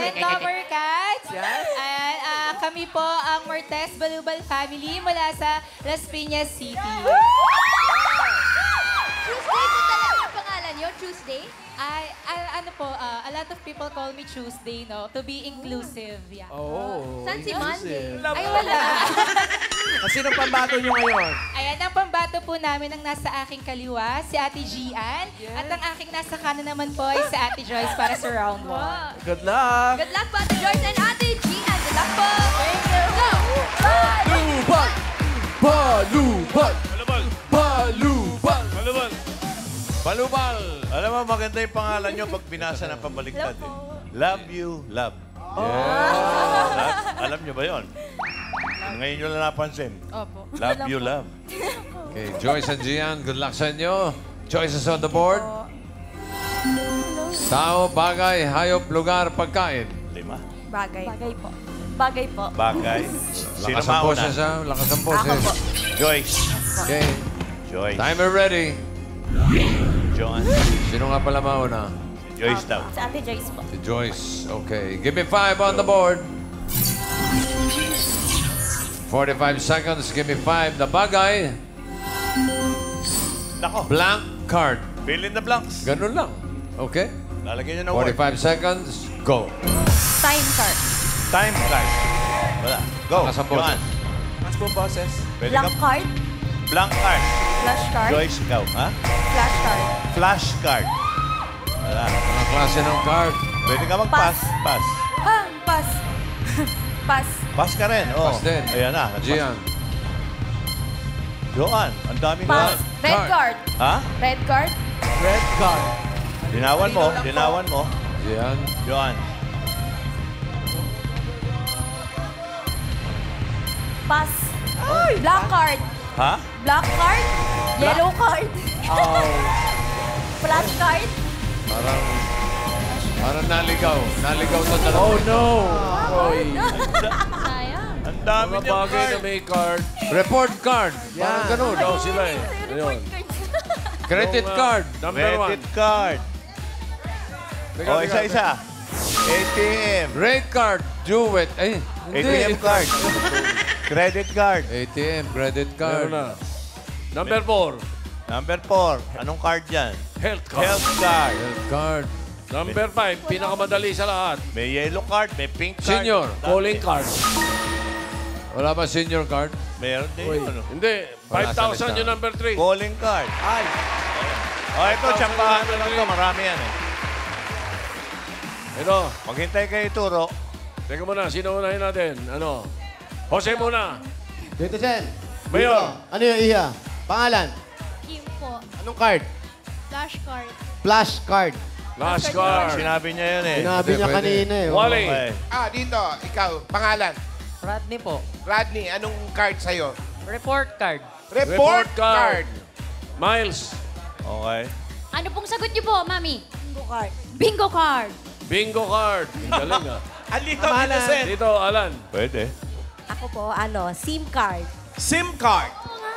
And Lover Cats. Yes. And kami po ang Mortes Balubal family mula sa Las Piñas City. Tuesday po talaga ang pangalan nyo? Tuesday? Ano po, a lot of people call me Tuesday, no? To be inclusive, yeah. Oh. Saan si Monday? Ay, wala. Sinong pambato nyo ngayon? Ayan, ang pambato po namin ang nasa aking kaliwa, si Ate Gian. At ang aking nasa kanan naman po ay si Ate Joyce para sa round 1. Good luck! Good luck po, Ate Joyce and Ate Gian. Good luck po! Thank you! Go! Balubal! Balubal! Balubal! Balubal! Balubal! Balubal! Alam mo, maganda yung pangalan nyo pag binasa ng pabaliktad. Love you, love. Alam nyo ba yun? Ngayon nyo lang napansin. Opo. Love you, love. Okay, Joyce and Gian, good luck sa inyo. Choices on the board. Tao, bagay, hayop, lugar, pagkain. 5. Bagay. Bagay po. Bagay po. Bagay. Sino Lakas ang boses, mauna? ha? Lakas ang boses. Joyce. Okay, Joyce. timer ready. John. Sino nga pala mauna? Joyce daw. Sa Ate Joyce po. Si Joyce. Okay, give me 5 on the board. 45 seconds, give me 5. The bagay, Nako. blank card. Fill in the blanks. Ganun lang. Okay? Lalagyan nyo ng word. 45 seconds, go. Time card. Time card. Wala. Go. Lakas ang boses. Johan. Mas po boses. Pwede Blank ka. card. Blank card. Flash card. Joyce, ikaw. Ha? Flash card. Flash card. Wala. Anong klase ng card? Pwede ka mag-pass. Pass. Ah, pass. Pass. Pass ka rin. Oh. Pass din. Ayan na. Gian. Johan, ang daming Pass. card. Red card. Ha? Red card. Red card. Dinawan mo. Dinawan mo. Gian. Johan. Pass. Black card. Ha? Black card. Yellow card. Oh. Flash card. Parang naligaw. Naligaw sa dalawa. Oh, no. Oy. Sayang. Ang dami Mga niyong bagay na card. may card. Report card. Parang ganun. Daw sila eh. Ayun. Credit card. Number 1. Credit card. O, isa-isa. ATM. Rate card. Do it. Ay, ATM hindi. card. Credit card. ATM. Credit Meron card. na. Number 4. Number 4. Anong card yan? Health card. Health card. Health card. Number 5. Pinakamadali sa lahat. May yellow card. May pink card. Senior. Dami. Calling card. Wala ba senior card? Meron din yun. Ano? Hindi. Wala sa 5,000 lista. yung number 3. Calling card. Ay. O, ito. Tsambahan na lang ito. Marami yan eh. Ito. Maghintay kayo ituro. Teka muna. Sino unahin natin? Ano? Jose muna. Dito, Sen. Mayor. Dito. Ano yung iya? Pangalan? Kim po. Anong card? Flash card. Flash card. Last card. Sinabi niya yun eh. Sinabi niya pwede. kanina eh. Wally. Okay. Dito, ikaw, pangalan. Rodney po. Rodney, anong card sa'yo? Report card. Report card. Miles. Okay. Ano pong sagot niyo po, Mami? Bingo card. Bingo card. Bingo card. Ang galing ah. Alito, Innocent. Dito, Alan. Pwede. Ako po, SIM card. SIM card.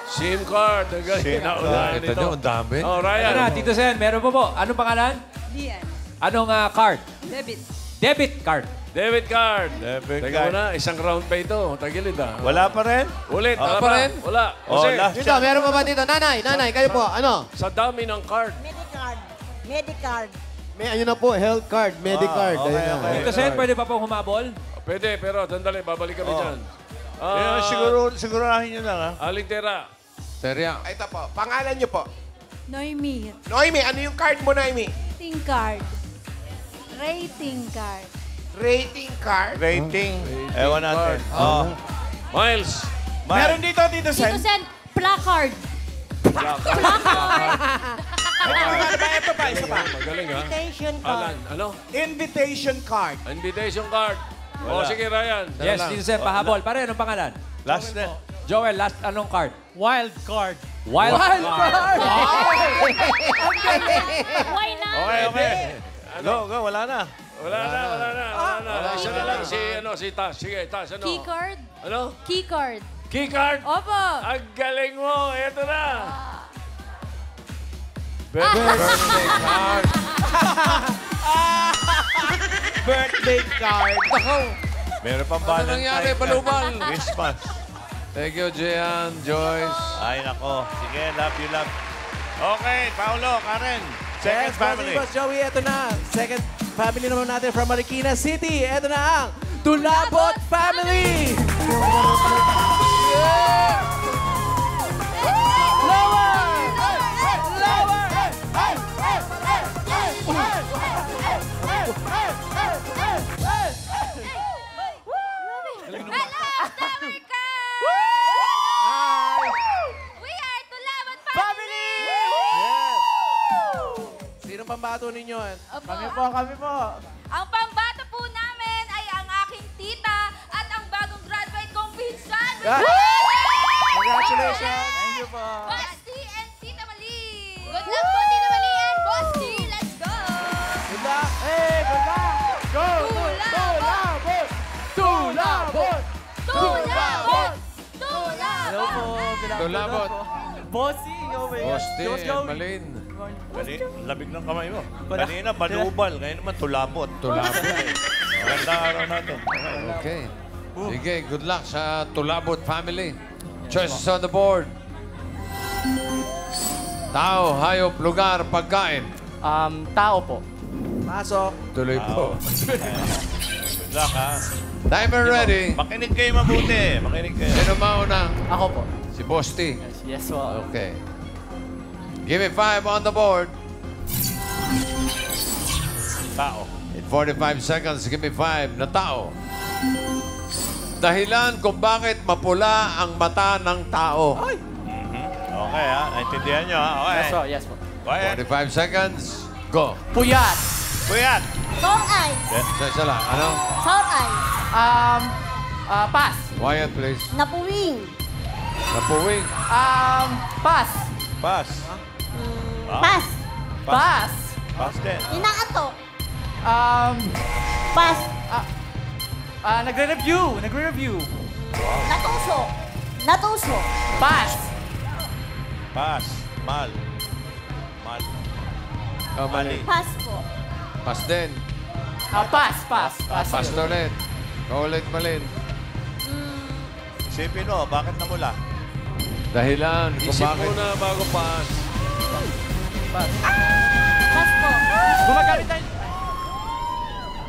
SIM card. Ang galing. SIM card. Naunahan Kita ito. nyo, ang dami. Oh, Ryan. Ano na, Tito Sen, meron po po. Anong pangalan? Dian. Anong card? Debit. Debit card. Debit card. Debit Teka card. muna, isang round pa ito. Tagilid ah. Wala pa rin? Ulit. Wala Wala pa pa rin? Wala. Oh, Jose, last Dito, chance. meron pa ba dito? Nanay, kayo po. Ano? sa dami ng card. Medicard. Medicard. May ayun na po, health card, medicard. okay, Ayun na. okay. Tito Sen, pwede pa pong humabol? Pwede, pero sandali, babalik kami Oh. dyan. Sigurahin nyo lang ha. Aling Tera. Terya. Ito po, pangalan niyo po. Noemi. Noemi, ano yung card mo, Noemi? Rating card. Rating card. Rating card. Rating. Ewan natin. Oh. Miles. Meron dito, Tito Sen. Tito Sen, placard. Placard. Ito pa, isa pa. Magaling ha. Invitation Alan, ano? Invitation card. Invitation card. O, sige, Ryan. Yes, Tito Sen, pahabol. Pare, anong pangalan? Last na. Joel, last anong card? Wild card. Wild card. Why not? Okay, okay. Go, wala na. Wala na. Isa na lang si Tas. Sige, Tas, ano? Key card. Ano? Key card. Key card? Opo. Ang galing mo. Ito na. Birthday card. birthday card. Meron pang Ano Valentine. nangyari, balubal? Christmas. Thank you, Gian, Joyce. Ay, nako. Sige, love you, love. Okay, Paolo, Karen. Second family. Boss Joey, ito na. Second family naman natin from Marikina City. Ito na ang Tulabot Family! Hello, Damerka! We are Tulabot Family! Sino pambato ninyo? Opo. Kami po. Ang pambato po namin ay ang aking tita at ang bagong graduate kong pinsan. Congratulations. Thank you po. Bosti and Tita Mali! Good luck po, Tita Mali and Bosti! Let's go! Good luck. Hey, good luck. Go. Tulabot! Tulabot. Tulabot! Tulabot! Hello po. Tulabot. Bossy. Oh my God. Bosti, Boss Joey. Malin. Labig ng kamay mo. Kanina, balubal. Ngayon naman, tulabot. Tulabot. Magandang araw na ito. Okay. Sige, good luck sa Tulabot family. Choices on the board. Tao, hayop, lugar, pagkain. Tao po. Pasok. Tuloy po. Good luck, ha? Timer ready. Makinig kayo mabuti. Makinig kayo. Sino mauna? Ako po. Si Bosti. Yes po. Okay. Give me 5 on the board. Tao. In 45 seconds, give me 5 na tao. Dahilan kung bakit mapula ang mata ng tao. Okay, ha? Naintindihan nyo, ha? Okay. Yes po. Go ahead. 45 seconds. Go. Puyat. Kuyat. Sour eyes. Isa lang. Ano? Sour eyes. Pass. Quiet, please. Napuwing. Napuwing. Pass. Pass. Pass. Pass. Pass din. Inaato. Pass. Nagre-review. Natuso. Natuso. Pass. Pass. Mal. Mal. Oh, mali. Pass po. Pas din. Pass. Pas ulit. Kaulit, Malin. Isipin mo, bakit namula? Dahilan kung Isip bakit. muna bago pass. Pass po. Gumagamit tayo.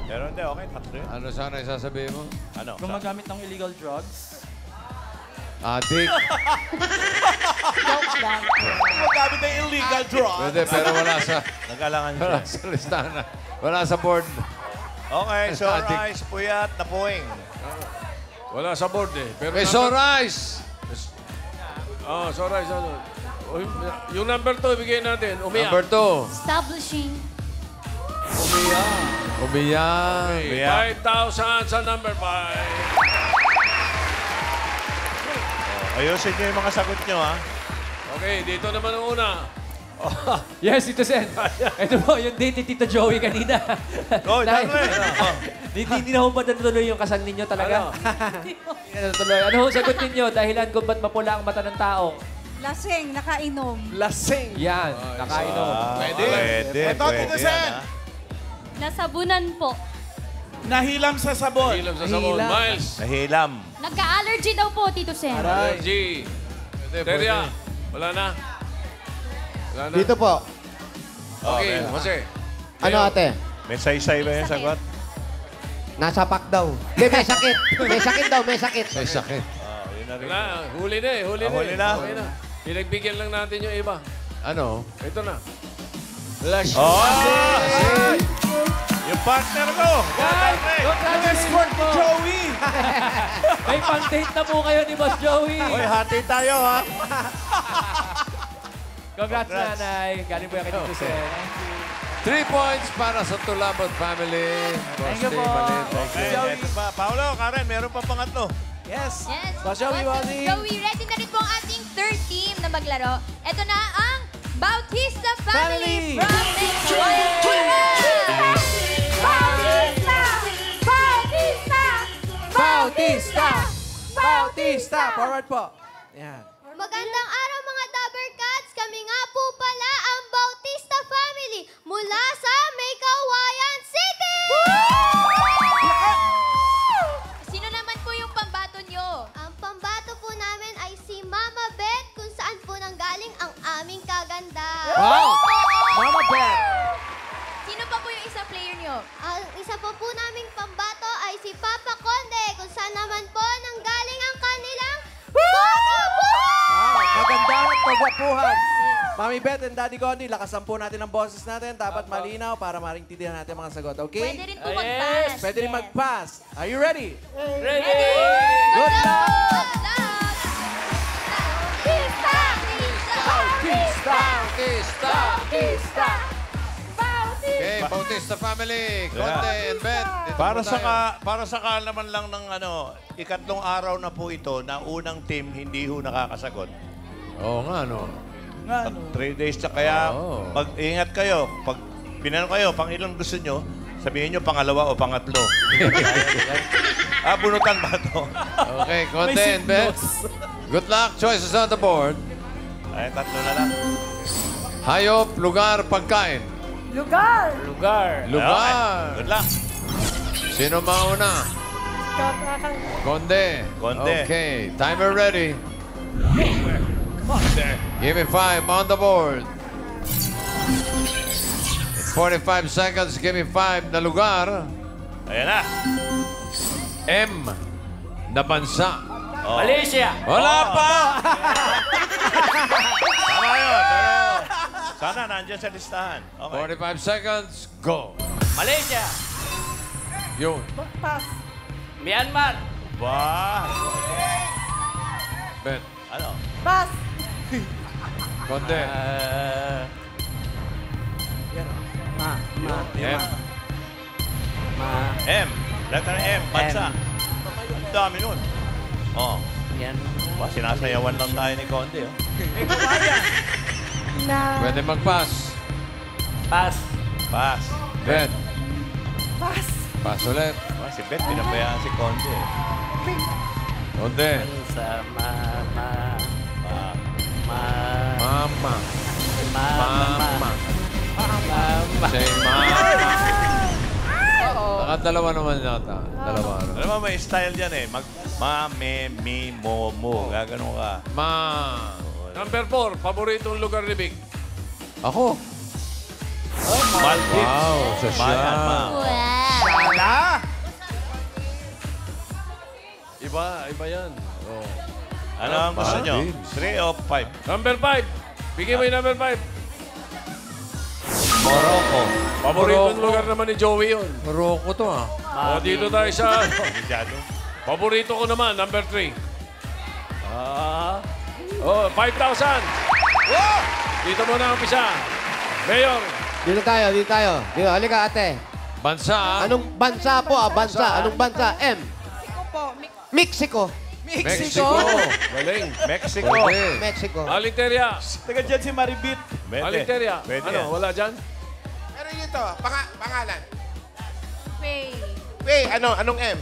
Pero hindi, okay. Tatlo yun. Ano sana isasabihin mo? Ano? Gumagamit ng illegal drugs. Adik. Joke lang. Gumagamit ng illegal drugs. Pwede, pero wala sa, Nag-alangan siya. wala sa listahan. Wala sa board. Okay, so Adik. rice, puyat, napuwing. Wala sa board eh. Pero May so rice. sorry. Yung number 2, ibigay natin. Umiyak. Number 2. Establishing. Umiyak. Okay, 5,000 sa number 5. Ayusin niyo yung mga sagot niyo, ha? Okay, dito naman ang una. Yes, Tito Sen. Ito po, yung date ni Tito Joey kanina. Oh, Dahil- dami. Hindi na ho ba natuloy yung kasal ninyo talaga? Hindi na natuloy. Ano ho sagot ninyo? Dahilan kung ba't mapula ang mata ng tao? Lasing. Nakainom. Lasing. Yan, nakainom. Pwede. Pwede. Ito, Tito Pwede Sen. yan, ha? Nasabunan po. Nahilam sa sabon. Hilam sa sabon. Miles. Nahilam. Nagka-allergy daw po, Tito Sen. Allergy. Pwede, Teria. pwede. Wala na. Wala na. Dito po. Okay, Okay. Jose. Ano ate? May saysay ba yung sagot? Nasa pak daw. Hindi, may sakit. May sakit daw, may sakit. May sakit. Yun na rin. Wala. Huli na eh. Huli na. Huli eh. na. Okay na. Pinagbigyan lang natin yung iba. Ano? Ito na. Lash. Oh! Yung partner ko! Sport ni Joey. May pang-date na po kayo ni Boss Joey. Hoy, hati tayo, ha? Congrats, Congrats. nanay. Galing po yan kay Tito Sen. 3 points para sa Tulabot family. Thank you Bosti, po. Malin, thank Okay, you. ito pa. Paolo, Karen, meron pa pangatlo. Yes. Yes. Boss Joey, Wally. Joey, ready na rin po ang ating third team na maglaro. Ito na ang Bautista Family, Family. from Next Bautista! Bautista! Bautista. Bautista. Forward po. Yan. Magandang araw mga Dabber Cats! Kami nga po pala ang Bautista Family mula sa May Kawayan City! kagwapuhan. Mami Beth and Daddy Gondi, lakasan po natin ang boses natin. Dapat malinaw para marintindihan natin ang mga sagot, okay? Pwede rin po mag-pass. Pwede rin mag-pass. Are you ready? Ready! Good luck! Bautista! Okay, Bautista family. Conde and Beth. Dito Para po sa tayo. para sa kaalaman lang ng ikatlong araw na po ito na unang team hindi ho nakakasagot. Oo nga, no? 3 days na kaya Oo. mag-ingat kayo. Pag pinanong kayo, pang ilang gusto nyo, sabihin nyo pangalawa o pangatlo. Bunutan ba ito? Okay, Conde and Beth. Good luck. Choices on the board. Ay, tatlo na lang. Hayop, lugar, pagkain. Lugar. Lugar. Lugar. Okay. Good luck. Sino mauna? Conde. Conde. Okay, timer ready. Give me 5 on the board. In 45 seconds, give me 5 na lugar. Ayan na. M na bansa. Oh. Malaysia. Wala pa! Tama yun, pero sana nandiyan sa listahan. Okay. 45 seconds, go. Malaysia. Yun. Pass. Myanmar. Ba? Ben. Ano? Pass. Conde. M. M. Letter M. Bansa. Ang dami nun. Oh. Yan. Sinasayawan lang tayo ni Conde. Oh. Pwede mag-pass. Pass. Pass. Ben. Pass. Pass ulit. Si Beth, pinabayaan si Conde. Conde. Sa Ah. Mama. Mama. Say mama. Nakadalawa naman yata. Dalawa. Alam mo, may style yan eh. Ma, me, mi, mo, mo. Gaganon ka. Ma. Number 4, paboritong lugar ni Vic. Ako. Maldives. Wow, sosyal. Bayan, ma. Iba yan. Oh. Ano ang gusto nyo? Maldives. 3 o 5? Number 5. Bigyan mo yung number 5. Morocco. Paboritong lugar naman ni Joey yun. Morocco to ah. O, dito tayo sa... Masyado. Paborito ko naman, number 3. 5,000. Dito muna ang umpisa. Mayor. Dito tayo, dito tayo. Dito, halika ate. Bansa ah. Anong bansa po bansa? Anong bansa? M. Mexico. Mexico. Galing. Mexico. Pwede. Mexico. Aliteria. Taga dyan si Maribit. Pwede. Aliteria. Pwede. Ano, wala dyan? Pero ito, pangalan. Pay. Wait, anong M?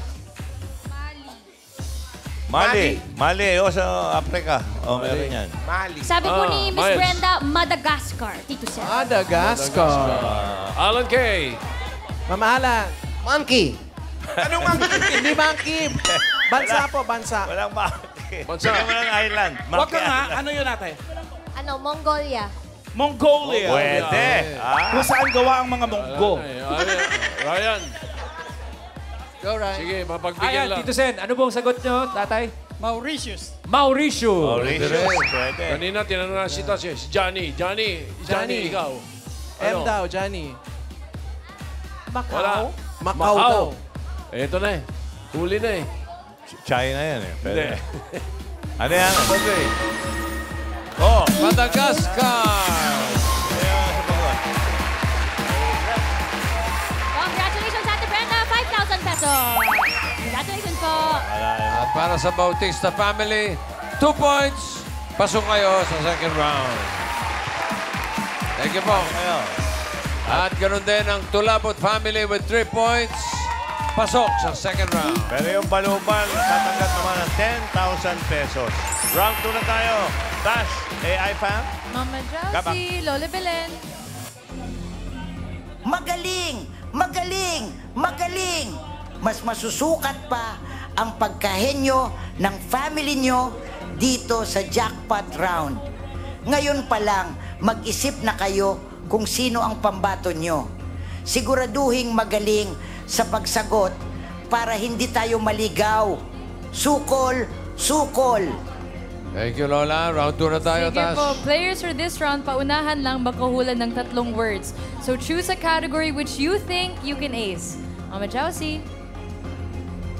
Mali. Mali. O, sa Africa. O, meron yan. Mali. Sabi po ni Miss Miles. Brenda, Madagascar. Tito Sir. Madagascar. Alan K. Mamahalan. Monkey. Anong monkey? Hindi monkey. Bansa po, bansa. Walang monkey. Bansa. Bigyan mo ng island. Huwag ka Monkey nga. island. Ano yun natin? Mongolia. Mongolia. Pwede. Kung saan gawa ang mga Monggo. Ryan. Go, Ryan. Sige, mapagbigyan Ayan, lang. Tito Sen, ano bong sagot nyo, tatay? Mauritius. Mauritius. Mauritius. Pwede. Kanina, tinanong na si Johnny. Johnny, ikaw. M daw, Johnny. Wala. Macau daw. Ito na eh. Huli na eh. China yan eh. Pwede. Hindi. Ano yan? Okay. Oh. Madagascar. Ayan, sabagot. Congratulations, Ate Brenda. 5,000 pesos. Congratulations po. At para sa Bautista family, 2 points. Pasok kayo sa second round. Thank you po. Ayan. At ganoon din ang Tulabot family with 3 points. Pasok sa second round. Pero yung baluban, tatanggap naman ng 10,000 pesos. Round 2 na tayo. Dash, AI fam. Mama Josie, Lola Belen. Magaling! Magaling! Magaling! Mas masusukat pa ang pagkahenyo ng family nyo dito sa jackpot round. Ngayon pa lang, mag-isip na kayo kung sino ang pambato nyo. Siguraduhing magaling sa pagsagot para hindi tayo maligaw. Sukol! Sukol! Thank you, Lola. Round 2 na tayo, Sige Tas. po, players for this round, paunahan lang magkahulan ng 3 words. So choose a category which you think you can ace. Mama Chelsea.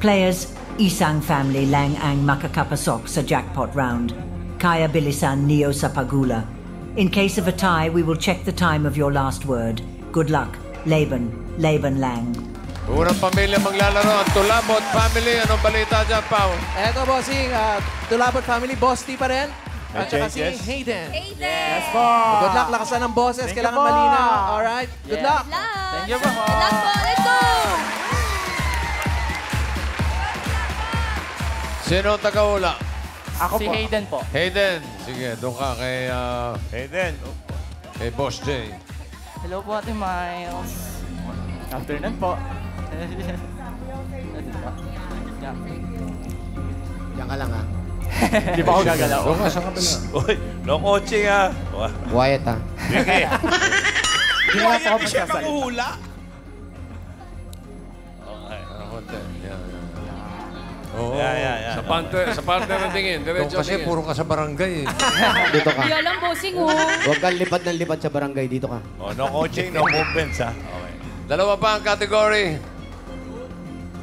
Players, isang family lang ang makakapasok sa jackpot round. Kaya bilisan niyo sa pagula. In case of a tie, we will check the time of your last word. Good luck. Laban. Laban lang. Unang pamilya maglalaro ang Tulabot Family. Anong balita dyan, Pao? Eto, bossing. Tulabot family, boss T pa rin. At saka si Hayden. Yes po. Good luck. Lakasan ng bosses. Kailangan malinaw. Alright. Good luck. Thank you po. Good luck po. Let's go! Sino ang tagahula? Ako si Hayden po. Hayden. Sige, doon ka kay... Hayden. Kay Boss J. Hello po, Ate Miles. Afternoon po. Diyan ka lang, ha? Hindi pa ako gagalaw. Doon ka sa kabila. Uy, no coaching, ha? Quiet, ha? Sige. Hindi na po ako magsasalita. Okay. Konti. Yan. Oo. Yan. Sa partner ng tingin. Diretso Kasi puro ka sa barangay. Dito ka. Hindi alam, bossing, oh. Huwag kang lipad ng lipad sa barangay. Dito ka. Oh, no coaching, no movements, ha? Okay. Dalawa pa ang category.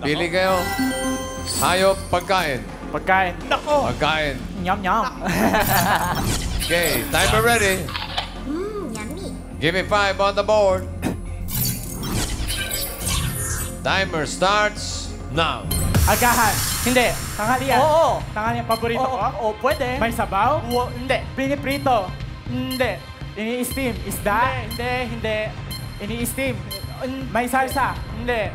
Pili kayo. Hayop, pagkain. Pagkain. Nako! Pagkain. Nyam-nyam. Okay, timer ready. Yummy. Give me 5 on the board. Timer starts now. Agahan. Hindi. Tanghalian. Oo. Tanghalian paborito ko. Oo, pwede. May sabaw? Oo, hindi. Piniprito? Hindi. Ini-steam? Isda? Hindi. Ini-steam? May salsa? Hindi.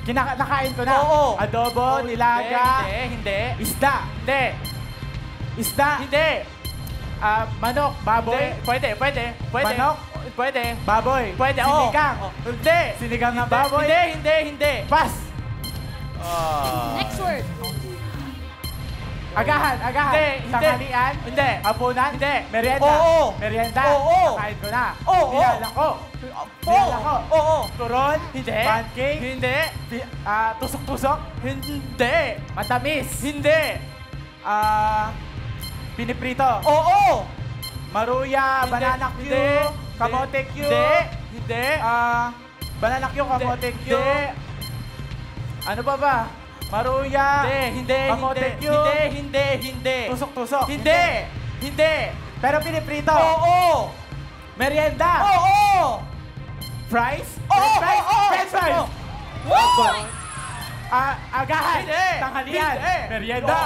Kinakain ko na? Oo. Adobo? Nilaga? Hindi. Isda? Hindi. Isda? Hindi. Manok? Baboy? Pwede. Manok? Pwede. Baboy? Pwede, oo. Sinigang? Hindi. Sinigang na baboy? Hindi. Pass. Next word. Agahan. Hindi. Tanghalian? Hindi. Hapunan? Hindi. Merienda? Oo. Merienda? Oo. Nakain ko na. Oo. Nilala ko. Oo. Turon? Hindi. Pancake? Hindi. Tusok-tusok? Hindi. Matamis? Hindi. Piniprito? Oo. Maruya? Banana Q? Kamote Q? Hindi. Banana Q? Kamote Q? Ano ba? Maruya? Hindi. Kamote Q? Hindi. Tusok-tusok? Hindi. Pero piniprito? Oo. Merienda? Oo. Fries? French fries? Agahan? Tanghalian? Merienda?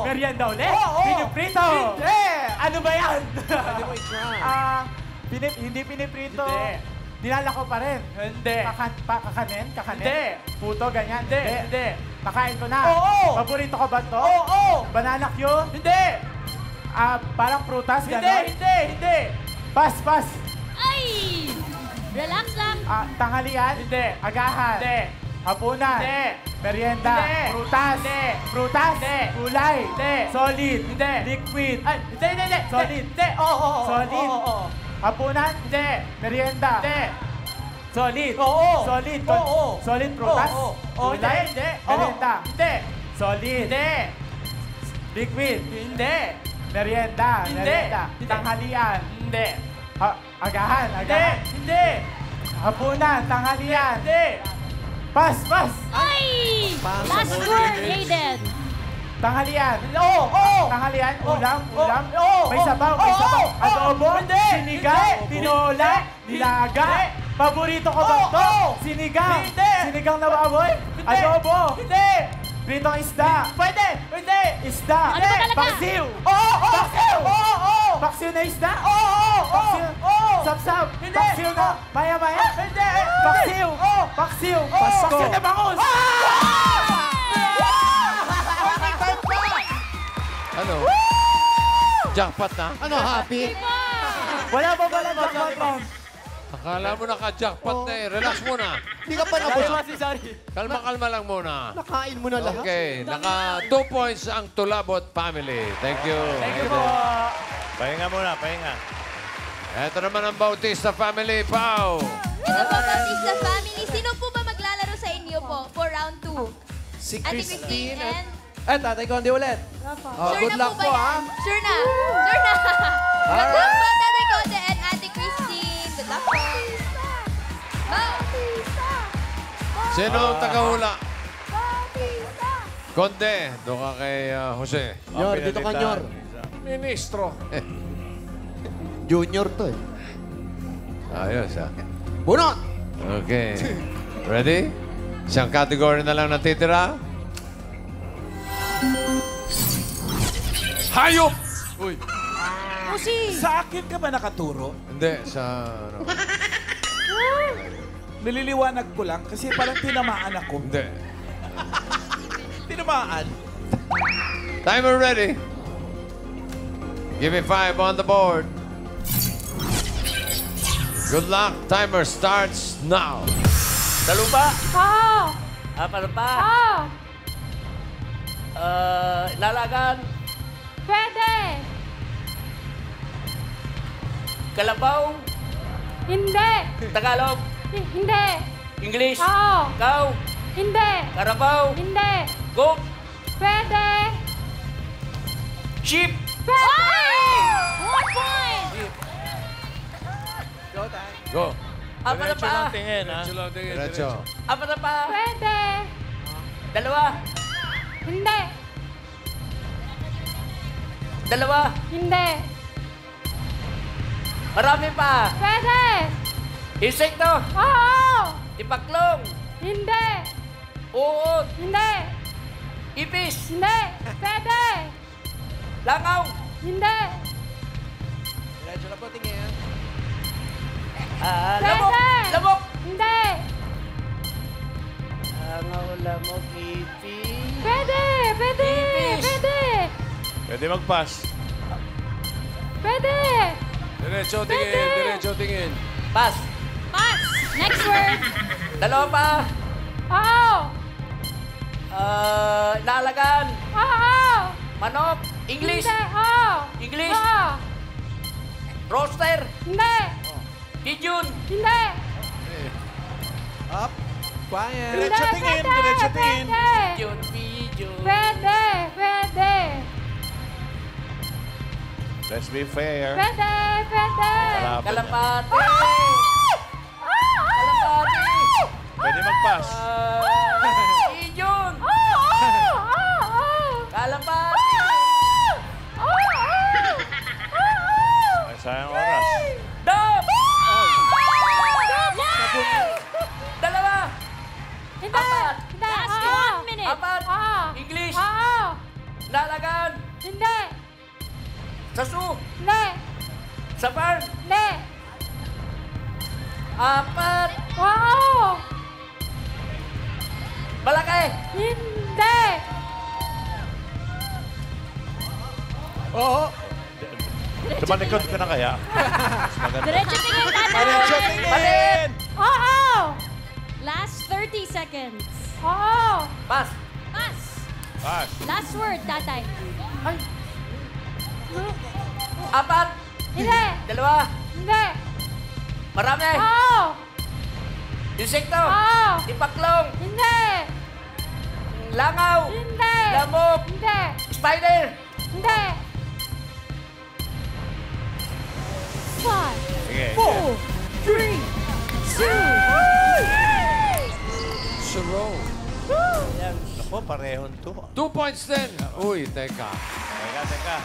Merienda ulit? Piniprito? Ano ba yan? Hindi piniprito? Nilalako pa rin? Hindi. Kakanin? Hindi. Puto, ganyan? Hindi. Nakain ko na? Oo. Paborito ko ba ito? Oo. Banana Q? Hindi. Parang prutas, gano'n? Hindi. Pass. Ay! Relax lang. Tanghalian? Hindi. Agahan? Hindi. Hapunan? Hindi. Merienda? Hindi. Prutas? Hindi. Gulay? Hindi. Solid? Hindi. Liquid? Hindi. Solid? Hindi. Oo. Solid? Oo. Hapunan? Hindi. Merienda? Hindi. Solid? Oo. Solid? Oo. Solid prutas? Oo. Gulay? Hindi. Merienda? Hindi. Solid? Hindi. Liquid? Hindi. Merienda? Hindi. Tanghalian? Hindi. Agahan? Hindi. Hapunan? Tanghalian? Hindi. Pass. Ay! Last word, Hayden. Tanghalian? Oo. Tanghalian? Ulam? May sabaw? Adobo? Sinigang? Tinola? Nilaga? Paborito ko ba ito? Sinigang? Sinigang na baboy? Adobo? Hindi. Pritong isda? Pwede. Isda? Ano ba talaga? Paksiw? Paksiw? Paksiw na isda? Paksiw? Sapsap? Paksiw na maya-maya? Hindi. Paksiw? Paksiw na bangus? Ano? Jackpot na? Ano, happy? Wala pa jackpot. Akala mo naka-jackpot na eh. Relax muna. Hindi ka pa nabusog. Kalma lang muna. Nakain mo na lahat. Okay, naka 2 points ang Tulabot Family. Thank you. Thank you po. Pahinga muna. Ito naman ang Bautista Family, Pao. Ito po, Bautista Family. Sino po ba maglalaro sa inyo po for round 2? Si Ate Christine and Tatay Conde ulit. Oh, good luck po, ha? Sure na. Sure na. Good luck po, Tatay Conde and Ate Christine. Good luck po. Sino ang tagahula? Conde, doon ka kay Jose. Nyor, dito ka, Nyor. Ministro. Junior to eh. Ayos, ha? Bunot! Okay. Ready? Isang category na lang natitira. Hayop! Uy. Sa akin ka ba nakaturo? Hindi, sa... Ano? Nililiwanag ko lang kasi parang tinamaan ako. Hindi. Tinamaan? Timer ready. Give me 5 on the board. Good luck. Timer starts now. Dalupa? Oo. Paano pa? Oo. Lalagan? Pwede. Kalabaw? Hindi. Tagalog? Hindi. English? Oo. Cow? Hindi. Karabaw? Hindi. Goat? Pwede. Sheep? Pwede. 1 point. Go, Tay. Go. Apa na Diretso pa? lang tingin, ha? Diretso lang tingin. Diretso. Apa na pa? Pwede. Dalawa? Hindi. Dalawa? Hindi. Marami pa? Pwede. Insekto? Oo. Tipaklong? Hindi. Uod? Hindi. Ipis? Hindi. Pwede. Langaw? Hindi. Diretso na po, tingin. Lamok? Pwede. Lamok? Hindi. Langaw, lamok, ipis. Pwede. Pwede. Ipis. Pwede. Pwede mag-pass. Pwede. Diretso tingin, Pwede. diretso tingin. Pass. Pass. Next word. Dalawa pa? Oo. Lalagan? Oo. Manok? English? Hindi. Oo. English? Oo. Roaster? Hindi. Pigeon? Hindi. Up. Quiet. Diretso tingin, Pwede. diretso tingin. Pwede. Pigeon, pigeon. Pwede. Pwede. Let's be fair. Pwede. Pwede. Kalapit. Kalapate? Kalapate. Pwede mag-pass. Pigeon? Kalapate? Ay, sayang oras. Dog? Dalawa? Hindi. Apat. Hindi. Last Oo. 1 minute. Apat? Oo. English? Oo. Lalagan? Hindi. Sasu? Hindi. Sa farm? Hindi. Apat? Oo. Malaki? Hindi. Oo. Tumalikod ka na kaya? Mas maganda. Diretso tingin, Tatay. Diretso tingin! Oo. Last 30 seconds. Oo. Pass. Pass. Pass. Last word, Tatay. Apat? Hindi. Dalawa? Hindi. Marami? Oo. Insekto? Oo. Tipaklong? Hindi. Langaw? Hindi. Lamok? Hindi. Spider? Hindi. 5, Sige. 4, 3, 2. Suro. Ako, parehon to. 2 points din. Uy, teka. Teka.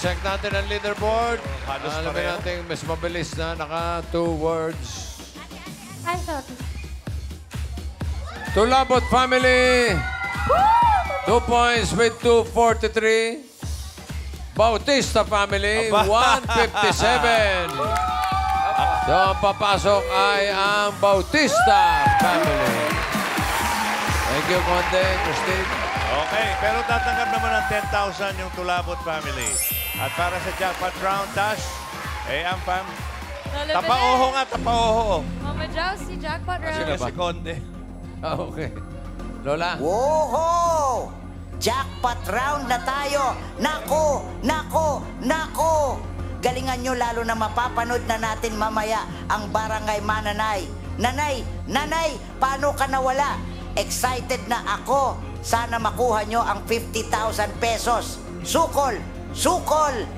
Check natin ang leaderboard. Halos Alamin pareho. natin mas mabilis na naka 2 words. I thought. Tulabot family. 2 points with 243. Bautista family, Aba. 157. So, ang papasok ay ang Bautista family. Thank you, Conde, Christine. Okay, pero tatanggap naman ng 10,000 yung Tulabot family. At para sa jackpot round, Tash, ang fam. Tapaoho nga, tapaoho. Mama Jow, si Jackpot Sige Round. si Conde. Ah, okay. Lola. Woho! Jackpot round na tayo. Nako, nako, nako. Galingan nyo lalo na mapapanood na natin mamaya ang Barangay Mananay. Nanay, paano ka nawala? Excited na ako sana makuha nyo ang 50,000 pesos. Sukol! Sukol!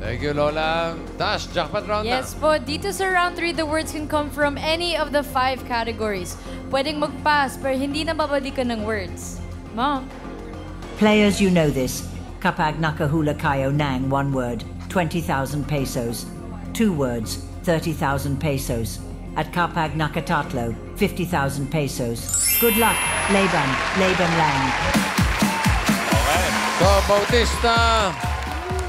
Thank you, Lola. Tash, jackpot round na. Yes po, dito sa round 3, the words can come from any of the 5 categories. Pwedeng mag-pass, pero hindi na babalikan ng words. Mom? Players, you know this. Kapag nakahula kayo ng 1 word, 20,000 pesos. 2 words, 30,000 pesos. At kapag nakatatlo, 50,000 pesos. Good luck, Laban. Laban lang. Okay. So, Bautista,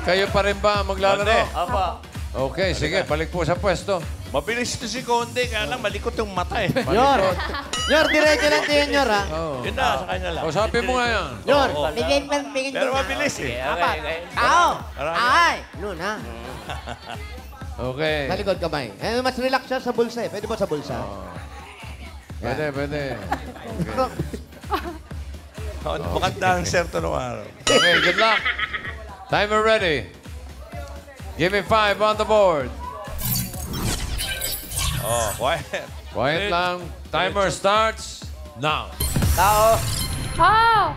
kayo pa rin ba maglalaro? Apa. Okay, sige, balik po sa pwesto. Mabilis ito si Conde, kaya lang malikot yung mata eh. Yor, diretso lang din Yor, ha? Yun na, sa kanya lang. O, sabi mo nga yan. Yor, bigyan Pero mabilis eh. Ay! Noon, ha? Okay. Sa likod kamay. Eh, mas relax siya sa bulsa eh. Pwede ba sa bulsa? Pwede, pwede. Maganda ang serto ng araw. Okay, good luck. Timer ready. Give me 5 on the board. Oh, quiet. Quiet lang. Timer starts now. Tao. Oh!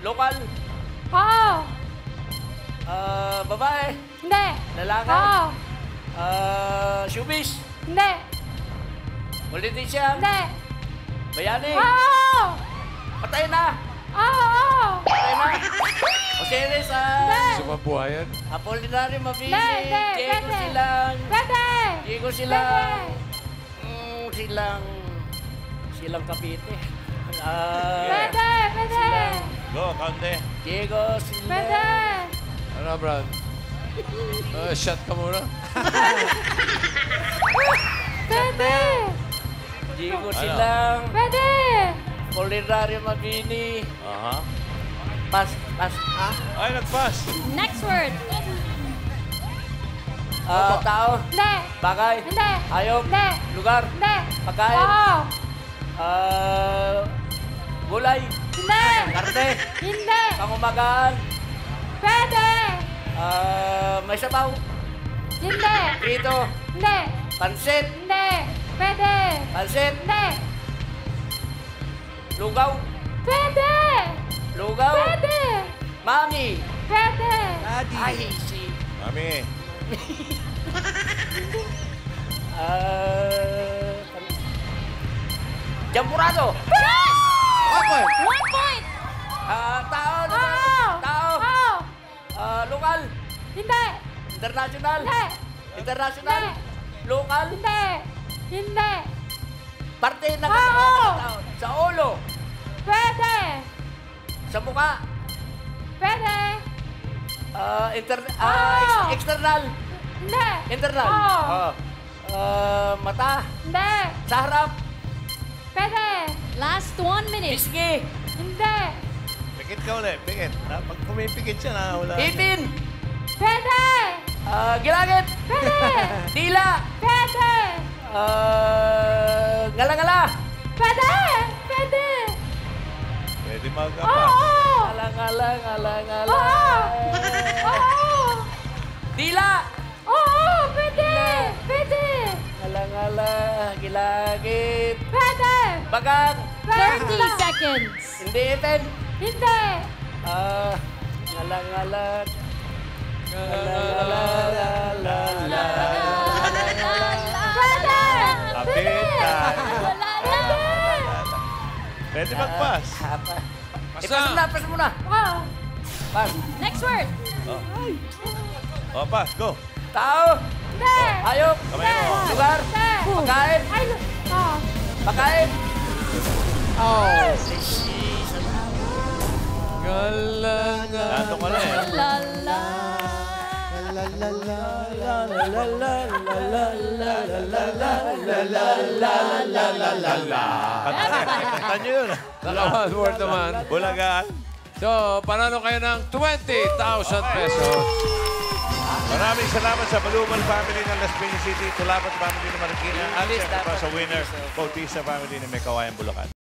Lokal. Oh! Babae. Hindi. Lalaki. Oh! Showbiz. Hindi. Politician. Hindi. Bayani. Oh! Patay na. Oh! Patay na. Osiris. Sumabuhayan. Apolinario Mabini. Hindi. Diego Silang. Pwede. Diego Silang. Silang Cavite. Pwede. Pwede. Go, Conde. Diego Silang. Pwede. Ano, Brad? Shot ka muna. Pwede. Diego Silang. Pwede. Apolinario Mabini. Aha. Pas. Ay, nag-pass. Next word. Tao. Hindi. Bagay. Hindi. Hayop. Hindi. Lugar. Hindi. Pagkain. Oo. Gulay. Hindi. Karne. Hindi. Pangumagaan. Pwede. May sabaw. Hindi. Prito. Hindi. Pansit. Hindi. Pwede. Pansit. Hindi. Lugaw. Pwede. Lugaw. Pwede. Mami. Pwede. Ay, si... Mami. Jampurado. One point. Tao. Oo. Tao. Oo. Lokal. Hindi. International. Hindi. International. Hindi. Lokal. Hindi. Hindi. Parte ng Oo. tao. Sa ulo. Pwede. Sa mukha. Pwede. External. Hindi. Internal. Oo. Mata. Hindi. Sa harap. Pwede. Last 1 minute. Pisngi. Hindi. Pikit ka ulit, pikit. Pag pumipikit siya, nakawala. Ipin. Pwede. Gilagit. Pwede. Dila. Pwede. Ngala-ngala. Pwede. Pwede. Pwede mag-pass. Oo. Ngala-ngala. Ngala-ngala. Oo. Dila. Oo. Pwede. Pwede. Ngala-ngala. Gilagit. Pwede. Bagang. 30 seconds. Hindi itin. Hindi. Ngala-ngala. Pwede. Kapit tayo. Pwede mag-pass. Pass mo na. Oo. Pass. Next word. Oh, pass, go. Tao. Hindi. Hayop. Kamay mo. Lugar. Hindi. Pagkain. Ay, oo. Pagkain. Dato ka na eh. Lala. Kanta nyo yun. Dalawang word naman. Bulagaan. So, panalo kayo ng 20,000 pesos. Maraming salamat sa Baluman family ng Las Piñas City, Tulabat family ng Marikina, at syempre sa winner, Bautista family ng May Kawayan, Bulacan.